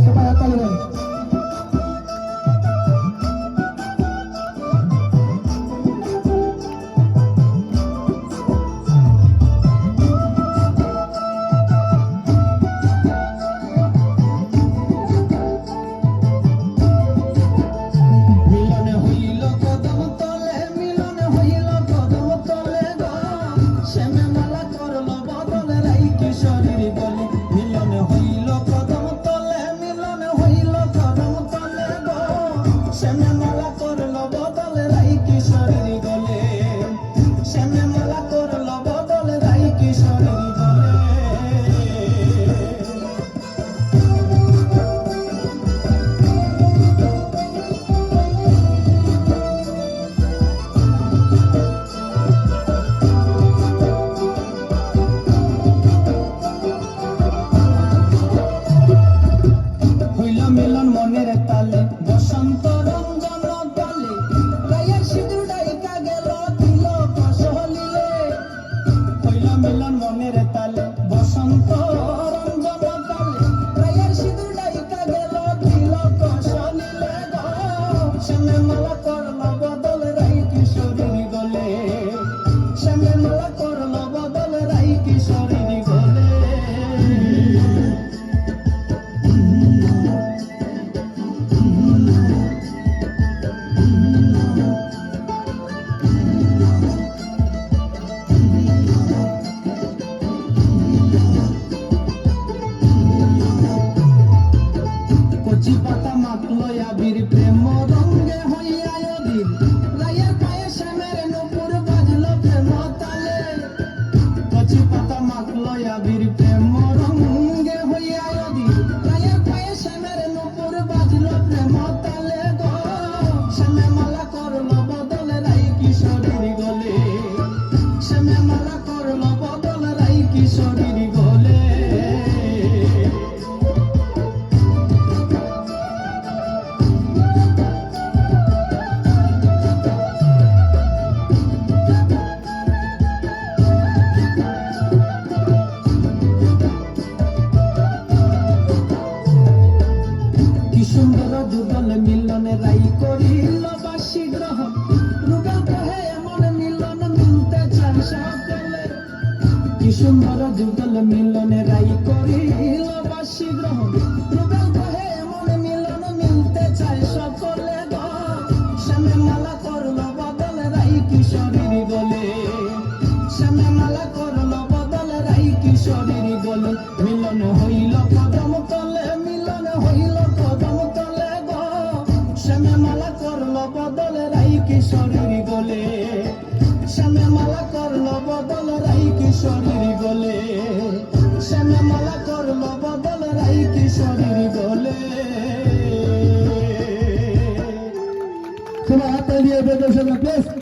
সবাই হাততালি দেন। মিলন মনের তালে বসন্ত রঞ্জন দলে রায়ের সিঁদুর ডাইকা গেল দিল কসলিলে হইল মিলন মনের তালে বসন্ত রঞ্জন দলে রায়ের সিঁদুর ডাইকা গেল দিল কসলিলে গো শ্যামে মালা করল বদল রাই কিশোরীর গলে শ্যামে মালা করল বদল রাই কিশোরীর গলে কচি পাতা মাখলো আবির প্রেম রঙ্গে হইয়া অধীর রায়ের পায়ে শ্যামের নূপুর বাজলো প্রেম তালে কচি পাতা মাখলো আবির প্রেম রঙ্গে হইয়া অধীর রায়ের পায়ে শ্যামের নূপুর বাজলো প্রেম তালে গো শ্যামে মালা করলো বদল রাই কিশোরীর গলে শ্যামে মালা করলো বদল রাই কিশোরীর গলে সুন্দর যুগল মিলনে রাই করিল বাসী গ্রহণ রুগল কহে এমন মিলন মিলতে চায় সকলে কি সুন্দর যুগল মিলনে রাই করিল বাসী গ্রহণ রুগল কহে এমন মিলন মিলতে চায় সকলে গো শ্যামে মালা করল বদল রাই কিশোরীর গলে শ্যামে মালা করল বদল রাই কিশোরীর গলে মিলন হইল কদম তলে মিলন হইল কদম তলে গো শ্যামে মালা করল বদল রাই কিশোরীর গলে শ্যামে মালা করল বদল রাই কিশোরীর গলে শ্যামে মালা করল বদল রাই কিশোরীর গলে সবাই হাততালি দিয়ে প্লিজ।